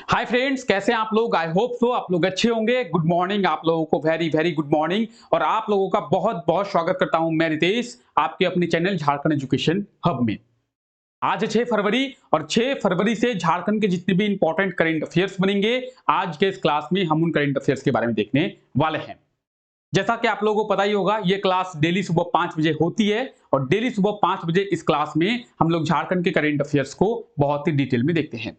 Hi friends, कैसे हैं आप लोग। आई होप सो आप लोग अच्छे होंगे। गुड मॉर्निंग आप लोगों को, वेरी वेरी गुड मॉर्निंग। और आप लोगों का बहुत बहुत स्वागत करता हूं मैं रितेश, आपके अपने चैनल झारखंड एजुकेशन हब में। आज है 6 फरवरी और 6 फरवरी से झारखंड के जितने भी इंपॉर्टेंट करंट अफेयर्स बनेंगे, आज के इस क्लास में हम उन करंट अफेयर्स के बारे में देखने वाले हैं। जैसा कि आप लोगों को पता ही होगा, ये क्लास डेली सुबह 5 बजे होती है और डेली सुबह 5 बजे इस क्लास में हम लोग झारखंड के करंट अफेयर्स को बहुत ही डिटेल में देखते हैं।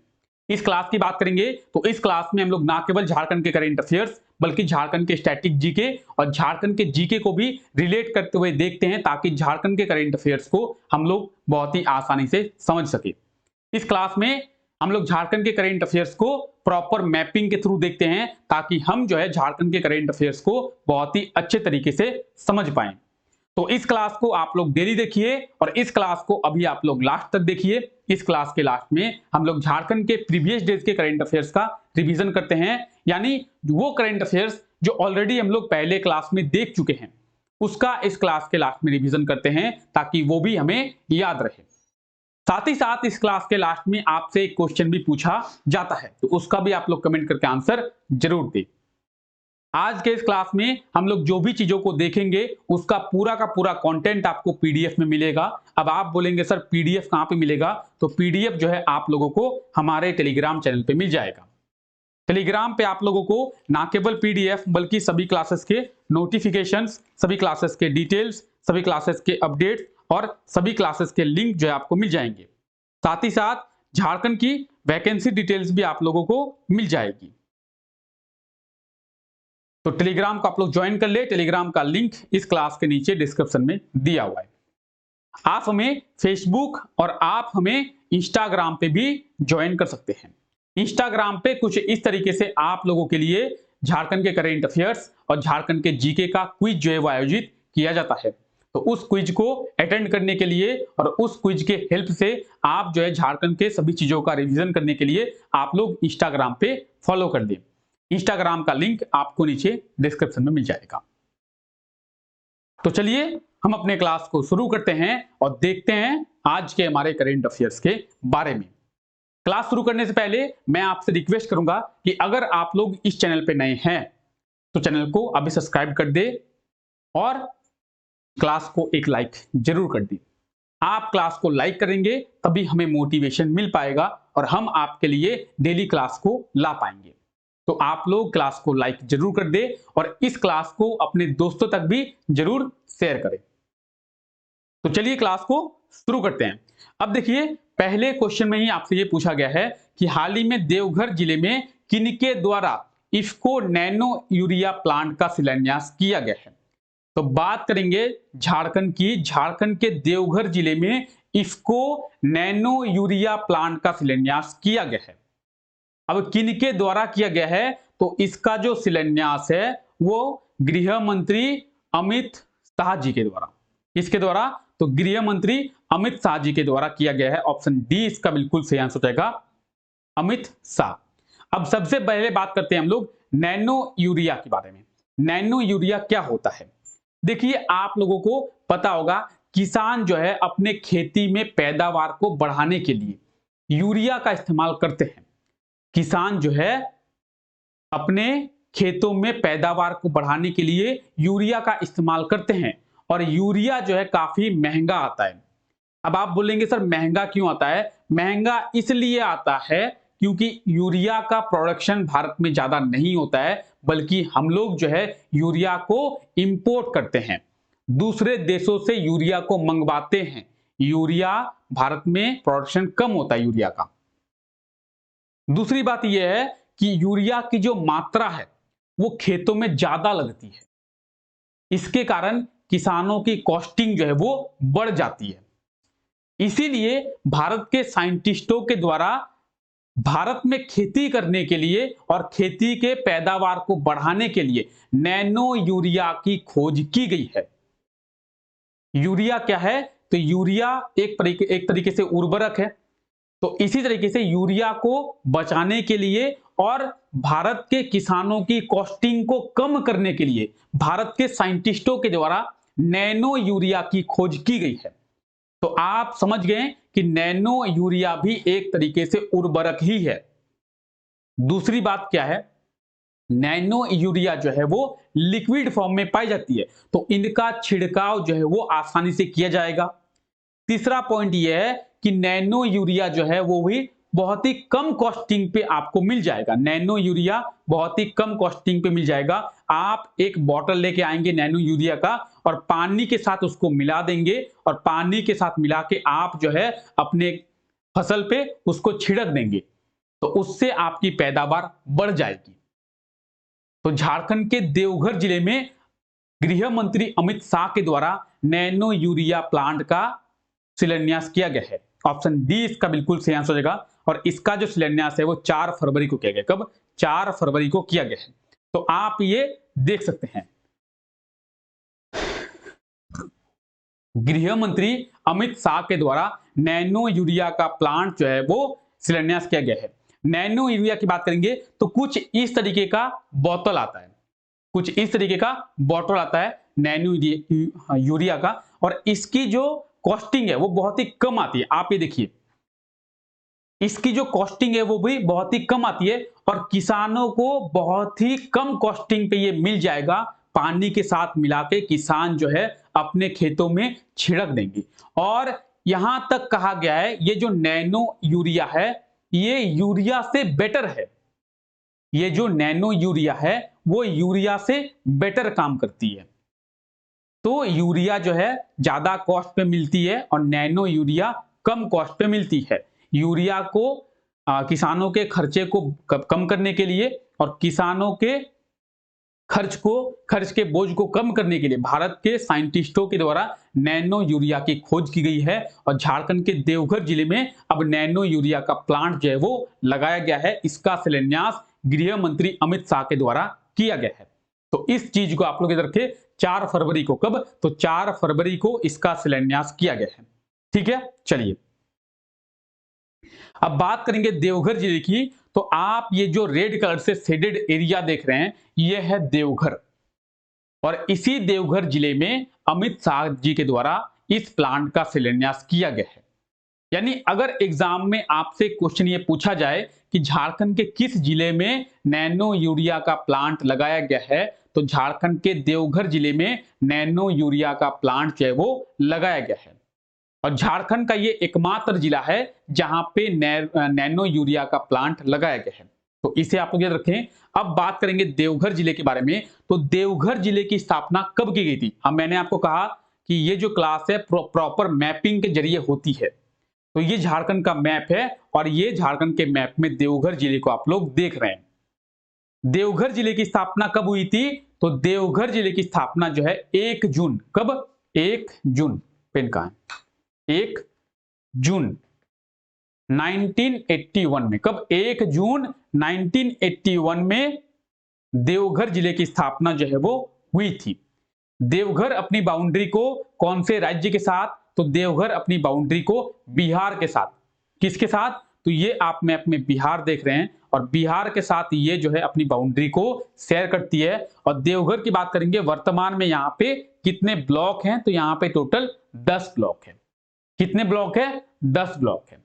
इस क्लास की बात करेंगे तो इस क्लास में हम लोग ना केवल झारखंड के करंट अफेयर्स बल्कि झारखंड के स्टैटिक जीके और झारखंड के जीके को भी रिलेट करते हुए देखते हैं, ताकि झारखंड के करंट अफेयर्स को हम लोग बहुत ही आसानी से समझ सके। इस क्लास में हम लोग झारखंड के करंट अफेयर्स को प्रॉपर मैपिंग के थ्रू देखते हैं, ताकि हम जो है झारखंड के करंट अफेयर्स को बहुत ही अच्छे तरीके से समझ पाएं। तो इस क्लास को आप लोग डेली देखिए और इस क्लास को अभी आप लोग लास्ट तक देखिए। इस क्लास के लास्ट में हम लोग झारखंड के प्रीवियस डेज के करंट अफेयर्स का रिवीजन करते हैं, यानी वो करंट अफेयर्स जो ऑलरेडी हम लोग पहले क्लास में देख चुके हैं उसका इस क्लास के लास्ट में रिवीजन करते हैं, ताकि वो भी हमें याद रहे। साथ ही साथ इस क्लास के लास्ट में आपसे एक क्वेश्चन भी पूछा जाता है, तो उसका भी आप लोग कमेंट करके आंसर जरूर दें। आज के इस क्लास में हम लोग जो भी चीजों को देखेंगे उसका पूरा का पूरा कंटेंट आपको पीडीएफ में मिलेगा। अब आप बोलेंगे सर पीडीएफ कहां पे मिलेगा, तो पीडीएफ जो है आप लोगों को हमारे टेलीग्राम चैनल पे मिल जाएगा। टेलीग्राम पे आप लोगों को ना केवल पीडीएफ बल्कि सभी क्लासेस के नोटिफिकेशंस, सभी क्लासेस के डिटेल्स, सभी क्लासेस के अपडेट्स और सभी क्लासेस के लिंक जो है आपको मिल जाएंगे। साथ ही साथ झारखंड की वैकेंसी डिटेल्स भी आप लोगों को मिल जाएगी। तो टेलीग्राम को आप लोग ज्वाइन कर ले। टेलीग्राम का लिंक इस क्लास के नीचे डिस्क्रिप्शन में दिया हुआ है। आप हमें फेसबुक और आप हमें इंस्टाग्राम पे भी ज्वाइन कर सकते हैं। इंस्टाग्राम पे कुछ इस तरीके से आप लोगों के लिए झारखंड के करंट अफेयर्स और झारखंड के जीके का क्विज जो है वो आयोजित किया जाता है। तो उस क्विज को अटेंड करने के लिए और उस क्विज के हेल्प से आप जो है झारखंड के सभी चीजों का रिवीजन करने के लिए आप लोग इंस्टाग्राम पे फॉलो कर लें। इंस्टाग्राम का लिंक आपको नीचे डिस्क्रिप्शन में मिल जाएगा। तो चलिए हम अपने क्लास को शुरू करते हैं और देखते हैं आज के हमारे करंट अफेयर्स के बारे में। क्लास शुरू करने से पहले मैं आपसे रिक्वेस्ट करूंगा कि अगर आप लोग इस चैनल पे नए हैं तो चैनल को अभी सब्सक्राइब कर दे और क्लास को एक लाइक जरूर कर दी। आप क्लास को लाइक करेंगे तभी हमें मोटिवेशन मिल पाएगा और हम आपके लिए डेली क्लास को ला पाएंगे। तो आप लोग क्लास को लाइक जरूर कर दे और इस क्लास को अपने दोस्तों तक भी जरूर शेयर करें। तो चलिए क्लास को शुरू करते हैं। अब देखिए, पहले क्वेश्चन में ही आपसे ये पूछा गया है कि हाल ही में देवघर जिले में किनके द्वारा इफ्को नैनो यूरिया प्लांट का शिलान्यास किया गया है। तो बात करेंगे झारखंड की। झारखंड के देवघर जिले में इफ्को नैनो यूरिया प्लांट का शिलान्यास किया गया है। अब किनके द्वारा किया गया है, तो इसका जो शिलान्यास है वो गृह मंत्री अमित शाह जी के द्वारा। इसके द्वारा तो गृह मंत्री अमित शाह जी के द्वारा किया गया है। ऑप्शन डी इसका बिल्कुल सही आंसर हो जाएगा, अमित शाह। अब सबसे पहले बात करते हैं हम लोग नैनो यूरिया के बारे में। नैनो यूरिया क्या होता है? देखिए, आप लोगों को पता होगा किसान जो है अपने खेती में पैदावार को बढ़ाने के लिए यूरिया का इस्तेमाल करते हैं। किसान जो है अपने खेतों में पैदावार को बढ़ाने के लिए यूरिया का इस्तेमाल करते हैं और यूरिया जो है काफी महंगा आता है। अब आप बोलेंगे सर महंगा क्यों आता है? महंगा इसलिए आता है क्योंकि यूरिया का प्रोडक्शन भारत में ज्यादा नहीं होता है, बल्कि हम लोग जो है यूरिया को इंपोर्ट करते हैं, दूसरे देशों से यूरिया को मंगवाते हैं। यूरिया भारत में प्रोडक्शन कम होता है यूरिया का। दूसरी बात यह है कि यूरिया की जो मात्रा है वो खेतों में ज्यादा लगती है। इसके कारण किसानों की कॉस्टिंग जो है वो बढ़ जाती है। इसीलिए भारत के साइंटिस्टों के द्वारा भारत में खेती करने के लिए और खेती के पैदावार को बढ़ाने के लिए नैनो यूरिया की खोज की गई है। यूरिया क्या है? तो यूरिया एक तरीके से उर्वरक है। तो इसी तरीके से यूरिया को बचाने के लिए और भारत के किसानों की कॉस्टिंग को कम करने के लिए भारत के साइंटिस्टों के द्वारा नैनो यूरिया की खोज की गई है। तो आप समझ गए कि नैनो यूरिया भी एक तरीके से उर्वरक ही है। दूसरी बात क्या है, नैनो यूरिया जो है वो लिक्विड फॉर्म में पाई जाती है, तो इनका छिड़काव जो है वो आसानी से किया जाएगा। तीसरा पॉइंट ये है कि नैनो यूरिया जो है वो भी बहुत ही कम कॉस्टिंग पे आपको मिल जाएगा। नैनो यूरिया बहुत ही कम कॉस्टिंग पे मिल जाएगा। आप एक बॉटल लेके आएंगे नैनो यूरिया का और पानी के साथ उसको मिला देंगे और पानी के साथ मिला के आप जो है अपने फसल पे उसको छिड़क देंगे, तो उससे आपकी पैदावार बढ़ जाएगी। तो झारखंड के देवघर जिले में गृह मंत्री अमित शाह के द्वारा नैनो यूरिया प्लांट का शिलान्यास किया गया है। ऑप्शन डी इसका बिल्कुल सही आंसर हो जाएगा। और इसका जो शिलान्यास है वो 4 फरवरी को किया गया। कब? 4 फरवरी को किया गया है। तो आप ये देख सकते हैं, गृह मंत्री अमित शाह के द्वारा नैनो यूरिया का प्लांट जो है वो शिलान्यास किया गया है। नैनो यूरिया की बात करेंगे तो कुछ इस तरीके का बोतल आता है, कुछ इस तरीके का बॉटल आता है नैनो यूरिया का, और इसकी जो कॉस्टिंग है वो बहुत ही कम आती है। आप ये देखिए, इसकी जो कॉस्टिंग है वो भी बहुत ही कम आती है और किसानों को बहुत ही कम कॉस्टिंग पे ये मिल जाएगा। पानी के साथ मिला के किसान जो है अपने खेतों में छिड़क देंगे। और यहां तक कहा गया है ये जो नैनो यूरिया है ये यूरिया से बेटर है। ये जो नैनो यूरिया है वो यूरिया से बेटर काम करती है। तो यूरिया जो है ज्यादा कॉस्ट पे मिलती है और नैनो यूरिया कम कॉस्ट पे मिलती है। यूरिया को किसानों के खर्चे को कम करने के लिए और किसानों के खर्च के बोझ को कम करने के लिए भारत के साइंटिस्टों के द्वारा नैनो यूरिया की खोज की गई है। और झारखंड के देवघर जिले में अब नैनो यूरिया का प्लांट जो है वो लगाया गया है। इसका शिलान्यास गृह मंत्री अमित शाह के द्वारा किया गया है। तो इस चीज को आप लोग इधर रखे, 4 फरवरी को। कब? तो 4 फरवरी को इसका शिलान्यास किया गया है। ठीक है, चलिए अब बात करेंगे देवघर जिले की। तो आप ये जो रेड कलर से शेडेड एरिया देख रहे हैं ये है देवघर, और इसी देवघर जिले में अमित शाह जी के द्वारा इस प्लांट का शिलान्यास किया गया है। यानी अगर एग्जाम में आपसे क्वेश्चन ये पूछा जाए कि झारखंड के किस जिले में नैनो यूरिया का प्लांट लगाया गया है, तो झारखंड के देवघर जिले में नैनो यूरिया का प्लांट जो है वो लगाया गया है। और झारखंड का ये एकमात्र जिला है जहां पे नैनो यूरिया का प्लांट लगाया गया है। तो इसे आप लोग याद रखें। अब बात करेंगे देवघर जिले के बारे में। तो देवघर जिले की स्थापना कब की गई थी? अब मैंने आपको कहा कि ये जो क्लास है प्रॉपर मैपिंग के जरिए होती है। तो ये झारखंड का मैप है और ये झारखंड के मैप में देवघर जिले को आप लोग देख रहे हैं। देवघर जिले की स्थापना कब हुई थी? तो देवघर जिले की स्थापना जो है 1 जून। कब? 1 जून। पेन कहां है? 1 जून 1981 में। कब? 1 जून 1981 में देवघर जिले की स्थापना जो है वो हुई थी। देवघर अपनी बाउंड्री को कौन से राज्य के साथ? तो देवघर अपनी बाउंड्री को बिहार के साथ। किसके साथ? तो ये आप मैप में बिहार देख रहे हैं और बिहार के साथ ये जो है अपनी बाउंड्री को शेयर करती है। और देवघर की बात करेंगे वर्तमान में यहाँ पे कितने ब्लॉक हैं? तो यहाँ पे टोटल 10 ब्लॉक है। कितने ब्लॉक है? 10 ब्लॉक है।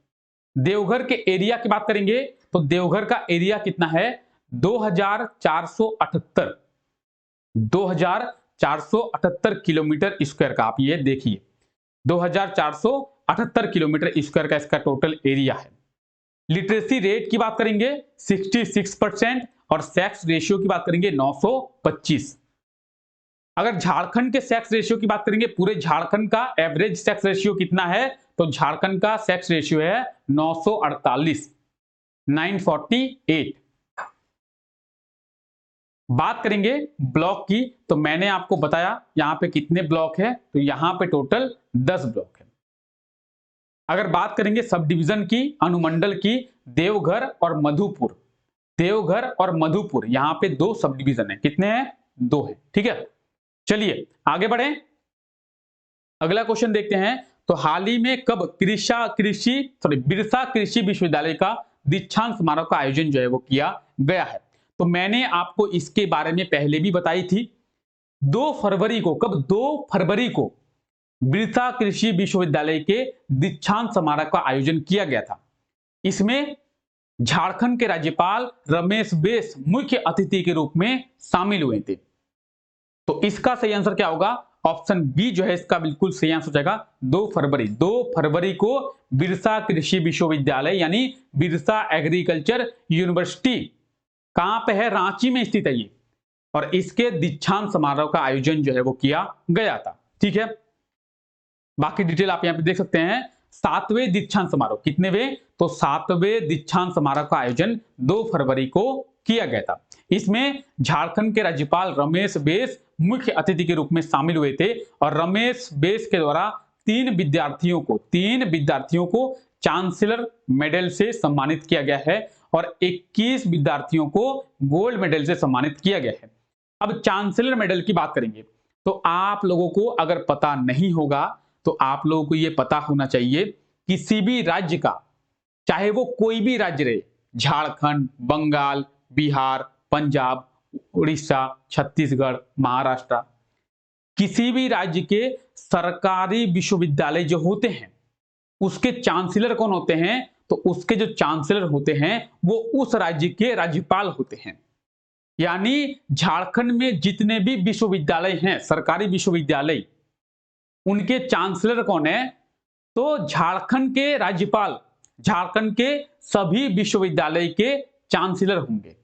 देवघर के एरिया की बात करेंगे तो देवघर का एरिया कितना है? 2478 2478 किलोमीटर स्क्वायर का। आप ये देखिए 2478 किलोमीटर स्क्वायर का इसका टोटल एरिया है। लिटरेसी रेट की बात करेंगे 66% और सेक्स रेशियो की बात करेंगे 925। अगर झारखंड के सेक्स रेशियो की बात करेंगे, पूरे झारखंड का एवरेज सेक्स रेशियो कितना है? तो झारखंड का सेक्स रेशियो है 948, 948। बात करेंगे ब्लॉक की तो मैंने आपको बताया यहां पे कितने ब्लॉक है, तो यहां पे टोटल 10 ब्लॉक है। अगर बात करेंगे सब डिवीजन की, अनुमंडल की, देवघर और मधुपुर, देवघर और मधुपुर यहां पे 2 सब डिवीजन है। कितने हैं? 2 है। ठीक है, चलिए आगे बढ़े। अगला क्वेश्चन देखते हैं। तो हाल ही में कब बिरसा कृषि विश्वविद्यालय का दीक्षांत समारोह का आयोजन जो है वो किया गया है? तो मैंने आपको इसके बारे में पहले भी बताई थी। 2 फरवरी को। कब? 2 फरवरी को बिरसा कृषि विश्वविद्यालय के दीक्षांत समारोह का आयोजन किया गया था। इसमें झारखंड के राज्यपाल रमेश बैस मुख्य अतिथि के रूप में शामिल हुए थे। तो इसका सही आंसर क्या होगा? ऑप्शन बी जो है इसका बिल्कुल सही आंसर हो जाएगा 2 फरवरी। 2 फरवरी को बिरसा कृषि विश्वविद्यालय यानी बिरसा एग्रीकल्चर यूनिवर्सिटी कहां पे है? रांची में स्थित है ये, और इसके दीक्षांत समारोह का आयोजन जो है वो किया गया था। ठीक है, बाकी डिटेल आप यहां पे देख सकते हैं। 7वें दीक्षांत समारोह, कितनेवें? तो 7वें दीक्षांत समारोह का आयोजन 2 फरवरी को किया गया था। इसमें झारखंड के राज्यपाल रमेश बैस मुख्य अतिथि के रूप में शामिल हुए थे, और रमेश बैस के द्वारा 3 विद्यार्थियों को चांसलर मेडल से सम्मानित किया गया है, और 21 विद्यार्थियों को गोल्ड मेडल से सम्मानित किया गया है। अब चांसलर मेडल की बात करेंगे, तो आप लोगों को अगर पता नहीं होगा तो आप लोगों को यह पता होना चाहिए, किसी भी राज्य का, चाहे वो कोई भी राज्य रहे, झारखंड, बंगाल, बिहार, पंजाब, उड़ीसा, छत्तीसगढ़, महाराष्ट्र, किसी भी राज्य के सरकारी विश्वविद्यालय जो होते हैं उसके चांसलर कौन होते हैं? तो उसके जो चांसलर होते हैं वो उस राज्य के राज्यपाल होते हैं। यानी झारखंड में जितने भी विश्वविद्यालय हैं, सरकारी विश्वविद्यालय, उनके चांसलर कौन है? तो झारखंड के राज्यपाल झारखंड के सभी विश्वविद्यालय के चांसलर होंगे।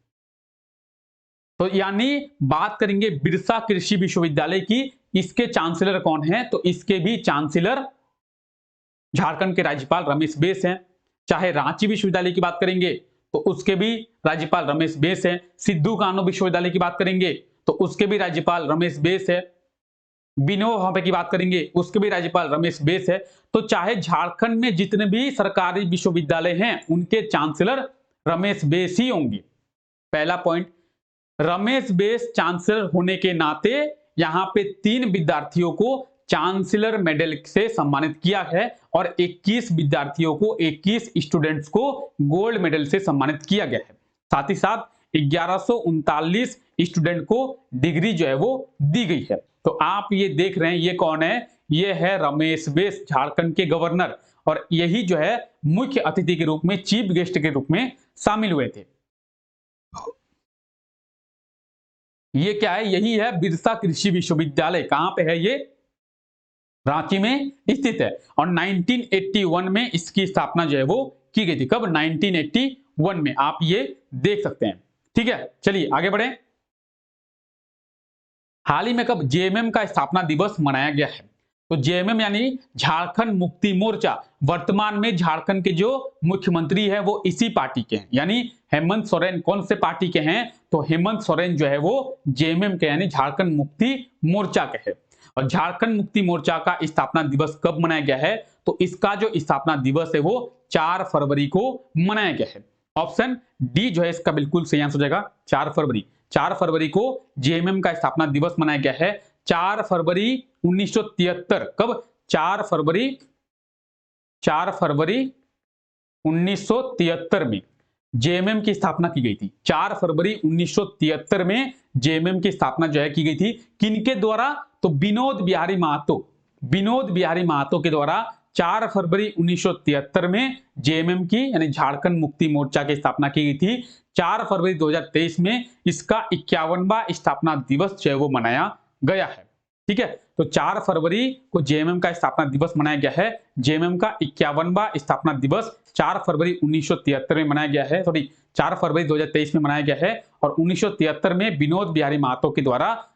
तो यानी बात करेंगे बिरसा कृषि विश्वविद्यालय की, इसके चांसलर कौन है? तो इसके भी चांसलर झारखंड के राज्यपाल रमेश बैस हैं। चाहे रांची विश्वविद्यालय की बात करेंगे तो उसके भी राज्यपाल रमेश बैस हैं। सिद्धू कान्हू विश्वविद्यालय की बात करेंगे तो उसके भी राज्यपाल रमेश बैस है। विनोबा भावे की बात करेंगे उसके भी राज्यपाल रमेश बैस है। तो चाहे झारखंड में जितने भी सरकारी विश्वविद्यालय हैं उनके चांसलर रमेश बैस ही होंगे। पहला पॉइंट, रमेश बैस चांसलर होने के नाते यहां पे 3 विद्यार्थियों को चांसलर मेडल से सम्मानित किया है, और 21 विद्यार्थियों को 21 स्टूडेंट्स को गोल्ड मेडल से सम्मानित किया गया है। साथ ही साथ 1139 स्टूडेंट को डिग्री जो है वो दी गई है। तो आप ये देख रहे हैं ये कौन है? ये है रमेश बैस, झारखंड के गवर्नर, और यही जो है मुख्य अतिथि के रूप में, चीफ गेस्ट के रूप में शामिल हुए थे। ये क्या है? यही है बिरसा कृषि विश्वविद्यालय। कहां पे है ये? रांची में स्थित है, और 1981 में इसकी स्थापना जो है वो की गई थी। कब? 1981 में, आप ये देख सकते हैं। ठीक है, चलिए आगे बढ़े। हाल ही में कब जेएमएम का स्थापना दिवस मनाया गया है? तो जेएमएम यानी झारखंड मुक्ति मोर्चा, वर्तमान में झारखंड के जो मुख्यमंत्री है वो इसी पार्टी के हैं, यानी हेमंत सोरेन। कौन से पार्टी के हैं? तो हेमंत सोरेन जो है वो जेएमएम के यानी झारखंड मुक्ति मोर्चा के है। और झारखंड मुक्ति मोर्चा का स्थापना दिवस कब मनाया गया है? तो इसका जो स्थापना दिवस है वो 4 फरवरी को मनाया गया है। ऑप्शन डी जो है इसका बिल्कुल सही आंसर हो जाएगा, 4 फरवरी। 4 फरवरी को जेएमएम का स्थापना दिवस मनाया गया है। 4 फरवरी 1973। कब? 4 फरवरी 1973 में जेएमएम की स्थापना की गई थी। 4 फरवरी 1973 में जेएमएम की स्थापना जो है की गई थी। किनके द्वारा? तो विनोद बिहारी महतो के द्वारा 4 फरवरी 1973 में जेएमएम की यानी झारखंड मुक्ति मोर्चा की स्थापना की गई थी। 4 फरवरी 2023 में इसका 51वां स्थापना दिवस जो है वो मनाया गया है। ठीक है, तो 4 फरवरी को जेएमएम का स्थापना दिवस मनाया गया है। जेएमएम का 51वां स्थापना दिवस 4 फरवरी 1973 में मनाया गया है, 4 फरवरी 2023 में मनाया गया है। और 1973 में विनोद बिहारी महतो के द्वारा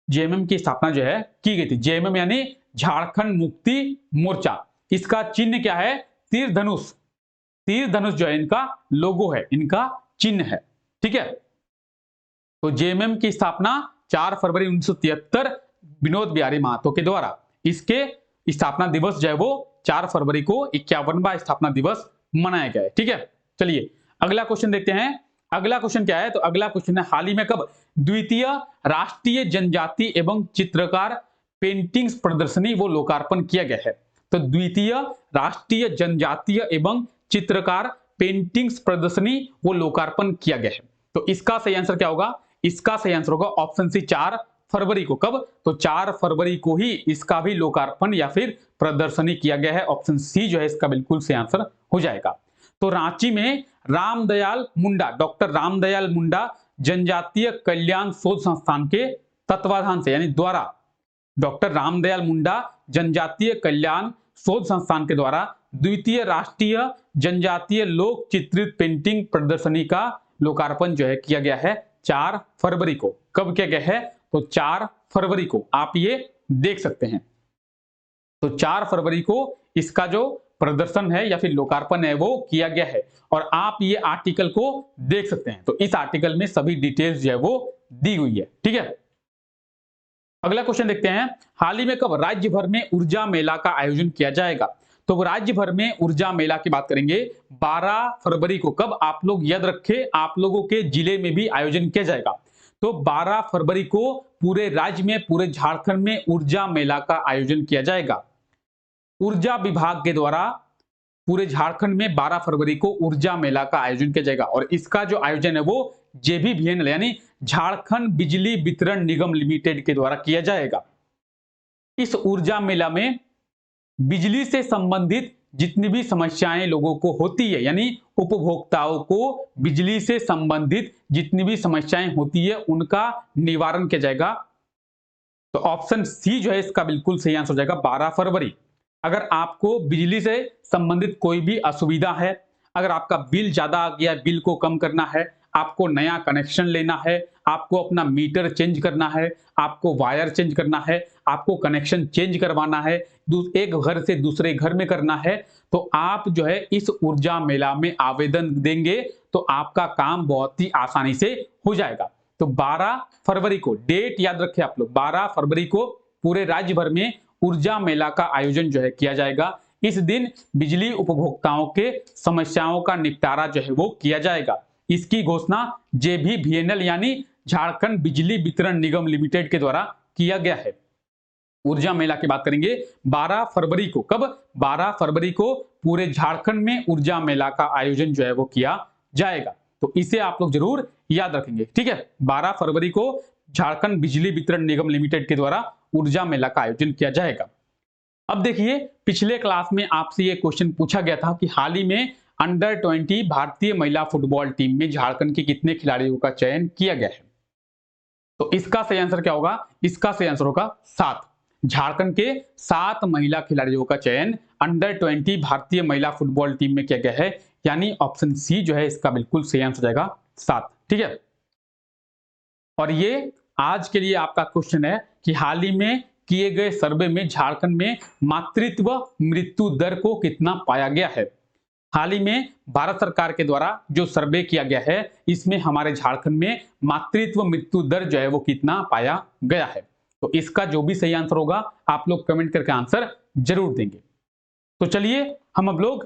जेएमएम की स्थापना जो है की गई थी। जेएमएम यानी झारखंड मुक्ति मोर्चा। इसका चिन्ह क्या है? तीर धनुष। तीर धनुष जो है इनका लोगो है, इनका चिन्ह है। ठीक है, तो जेएमएम की स्थापना 4 फरवरी 1973 विनोद बिहारी महतो के द्वारा। इसके स्थापना दिवस जो है वो 4 फरवरी को 51वां स्थापना दिवस मनाया गया है। ठीक है, चलिए अगला क्वेश्चन देखते हैं। अगला क्वेश्चन क्या है? तो अगला क्वेश्चन है, हाल ही में कब द्वितीय राष्ट्रीय जनजाति एवं चित्रकार पेंटिंग्स प्रदर्शनी वो लोकार्पण किया गया है? तो द्वितीय राष्ट्रीय जनजातीय एवं चित्रकार पेंटिंग्स प्रदर्शनी वो लोकार्पण किया गया है। तो इसका सही आंसर क्या होगा? इसका सही आंसर होगा ऑप्शन सी, 4 फरवरी को। कब? तो 4 फरवरी को ही इसका भी लोकार्पण या फिर प्रदर्शनी किया गया है। ऑप्शन सी जो है इसका बिल्कुल सही आंसर हो जाएगा। तो रांची में रामदयाल मुंडा, डॉक्टर रामदयाल मुंडा जनजातीय कल्याण शोध संस्थान के तत्वाधान से यानी द्वारा, डॉक्टर रामदयाल मुंडा जनजातीय कल्याण शोध संस्थान के द्वारा द्वितीय राष्ट्रीय जनजातीय लोक चित्रित पेंटिंग प्रदर्शनी का लोकार्पण जो है किया गया है 4 फरवरी को। कब किया गया है? तो 4 फरवरी को आप ये देख सकते हैं। तो 4 फरवरी को इसका जो प्रदर्शन है या फिर लोकार्पण है वो किया गया है और आप ये आर्टिकल को देख सकते हैं। तो इस आर्टिकल में सभी डिटेल्स जो है वो दी हुई है। ठीक है, अगला क्वेश्चन देखते हैं। हाल ही में कब राज्य भर में ऊर्जा मेला का आयोजन किया जाएगा? तो राज्य भर में ऊर्जा मेला की बात करेंगे 12 फरवरी को। कब? आप लोग याद रखें, आप लोगों के जिले में भी आयोजन किया जाएगा। तो 12 फरवरी को पूरे राज्य में, पूरे झारखंड में ऊर्जा मेला का आयोजन किया जाएगा। ऊर्जा विभाग के द्वारा पूरे झारखंड में 12 फरवरी को ऊर्जा मेला का आयोजन किया जाएगा और इसका जो आयोजन है वो JBVNL यानी झारखंड बिजली वितरण निगम लिमिटेड के द्वारा किया जाएगा। इस ऊर्जा मेला में बिजली से संबंधित जितनी भी समस्याएं लोगों को होती है, यानी उपभोक्ताओं को बिजली से संबंधित जितनी भी समस्याएं होती है उनका निवारण किया जाएगा। तो ऑप्शन सी जो है इसका बिल्कुल सही आंसर हो जाएगा 12 फरवरी। अगर आपको बिजली से संबंधित कोई भी असुविधा है, अगर आपका बिल ज्यादा आ गया है, बिल को कम करना है, आपको नया कनेक्शन लेना है, आपको अपना मीटर चेंज करना है, आपको वायर चेंज करना है, आपको कनेक्शन चेंज करवाना है, एक घर से दूसरे घर में करना है, तो आप जो है इस ऊर्जा मेला में आवेदन देंगे तो आपका काम बहुत ही आसानी से हो जाएगा। तो 12 फरवरी को डेट याद रखें आप लोग, 12 फरवरी को पूरे राज्य भर में ऊर्जा मेला का आयोजन जो है किया जाएगा। इस दिन बिजली उपभोक्ताओं के समस्याओं का निपटारा जो है वो किया जाएगा। इसकी घोषणा JBVNL यानी झारखंड बिजली वितरण निगम लिमिटेड के द्वारा किया गया है। ऊर्जा मेला की बात करेंगे 12 फरवरी को। कब? 12 फरवरी को पूरे झारखंड में ऊर्जा मेला का आयोजन जो है वो किया जाएगा। तो इसे आप लोग जरूर याद रखेंगे। ठीक है, 12 फरवरी को झारखंड बिजली वितरण निगम लिमिटेड के द्वारा ऊर्जा मेला का आयोजन किया जाएगा। अब देखिए, पिछले क्लास में आपसे ये क्वेश्चन पूछा गया था कि हाल ही में अंडर 20 भारतीय महिला फुटबॉल टीम में झारखंड के कितने खिलाड़ियों का चयन किया गया है? तो इसका सही आंसर क्या होगा? इसका सही आंसर होगा 7। झारखंड के 7 महिला खिलाड़ियों का चयन अंडर 20 भारतीय महिला फुटबॉल टीम में किया गया है, यानी ऑप्शन सी जो है इसका बिल्कुल सही आंसर हो जाएगा 7। ठीक है, और ये आज के लिए आपका क्वेश्चन है कि हाल ही में किए गए सर्वे में झारखंड में मातृत्व मृत्यु दर को कितना पाया गया है। हाल ही में भारत सरकार के द्वारा जो सर्वे किया गया है इसमें हमारे झारखंड में मातृत्व मृत्यु दर जो है वो कितना पाया गया है। तो इसका जो भी सही आंसर होगा आप लोग कमेंट करके आंसर जरूर देंगे। तो चलिए हम अब लोग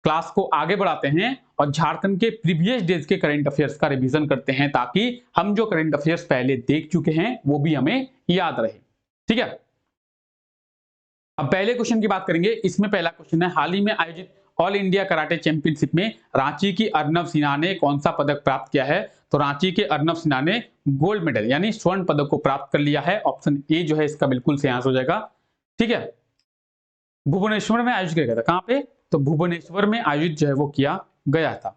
क्लास को आगे बढ़ाते हैं और झारखंड के प्रीवियस डेज के करंट अफेयर्स का रिवीजन करते हैं ताकि हम जो करंट अफेयर्स पहले देख चुके हैं वो भी हमें याद रहे। ठीक है, अब पहले क्वेश्चन की बात करेंगे। इसमें पहला क्वेश्चन है, हाल ही में आयोजित ऑल इंडिया कराटे चैंपियनशिप में रांची की अर्नब सिन्हा ने कौन सा पदक प्राप्त किया है? तो रांची के अर्नब सिन्हा ने गोल्ड मेडल यानी स्वर्ण पदक को प्राप्त कर लिया है। ऑप्शन ए जो है इसका बिल्कुल सही आंसर हो जाएगा। ठीक है, भुवनेश्वर में आयोजित किया गया था। कहां पे? तो भुवनेश्वर में आयोजित जो है वो किया गया था।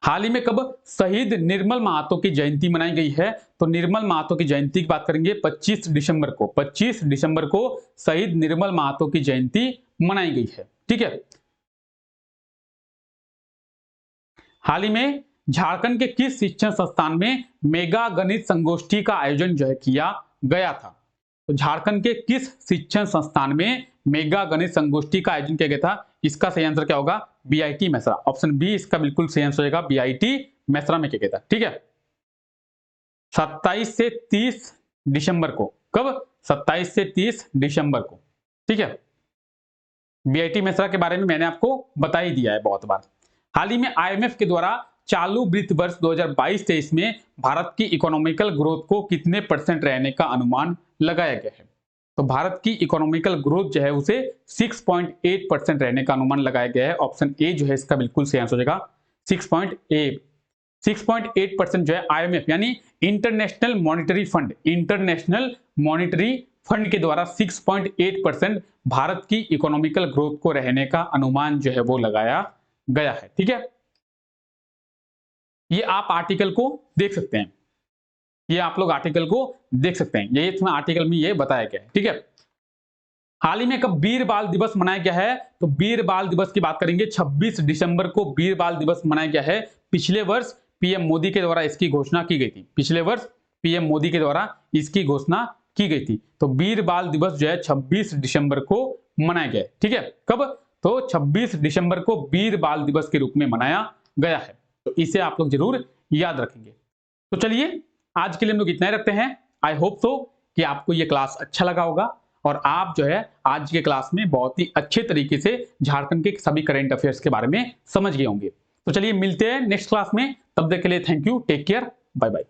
हाल ही में कब शहीद निर्मल महातो की जयंती मनाई गई है? तो निर्मल महातो की जयंती की बात करेंगे 25 दिसंबर को। 25 दिसंबर को शहीद निर्मल महातो की जयंती मनाई गई है। ठीक है, हाल ही में झारखंड के किस शिक्षण संस्थान में मेगा गणित संगोष्ठी का आयोजन जो है किया गया था? तो झारखंड के किस शिक्षण संस्थान में मेगा गणित संगोष्ठी का आयोजन किया गया था? इसका सही आंसर क्या होगा? BIT मेसरा। ऑप्शन बी इसका बिल्कुल सही आंसर हो जाएगा, BIT मेसरा में किया गया था। ठीक है, 27 से 30 दिसंबर को। कब? 27 से 30 दिसंबर को। ठीक है, BIT मेसरा के बारे में मैंने आपको बता ही दिया है बहुत बार। हाल ही में IMF के द्वारा चालू वित्त वर्ष 2022-23 में भारत की इकोनॉमिकल ग्रोथ को कितने % रहने का अनुमान लगाया गया है? तो भारत की इकोनॉमिकल ग्रोथ जो है उसे 6.8% रहने का अनुमान लगाया गया है। ऑप्शन ए जो है इसका बिल्कुल सही आंसर हो जाएगा 6.8% जो है IMF यानी international monetary fund, international monetary fund के द्वारा 6.8% भारत की इकोनॉमिकल ग्रोथ को रहने का अनुमान जो है वो लगाया गया है। ठीक है, ये आप आर्टिकल को देख सकते हैं, ये आप लोग आर्टिकल को देख सकते हैं, ये इसमें आर्टिकल में ये बताया गया है। ठीक है, हाल ही में कब वीर बाल दिवस मनाया गया है, तो वीर बाल दिवस की बात करेंगे 26 दिसंबर को वीर बाल दिवस मनाया गया है। पिछले वर्ष पीएम मोदी के द्वारा इसकी घोषणा की गई थी, पिछले वर्ष पीएम मोदी के द्वारा इसकी घोषणा की गई थी। तो वीर बाल दिवस जो है 26 दिसंबर को मनाया गया है। ठीक है, कब, तो 26 दिसंबर को वीर बाल दिवस के रूप में मनाया गया है। तो इसे आप लोग जरूर याद रखेंगे। तो चलिए आज के लिए हम लोग इतना ही रखते हैं। आई होप सो कि आपको ये क्लास अच्छा लगा होगा और आप जो है आज के क्लास में बहुत ही अच्छे तरीके से झारखंड के सभी करंट अफेयर्स के बारे में समझ गए होंगे। तो चलिए मिलते हैं नेक्स्ट क्लास में, तब तक के लिए thank you, take care, bye bye.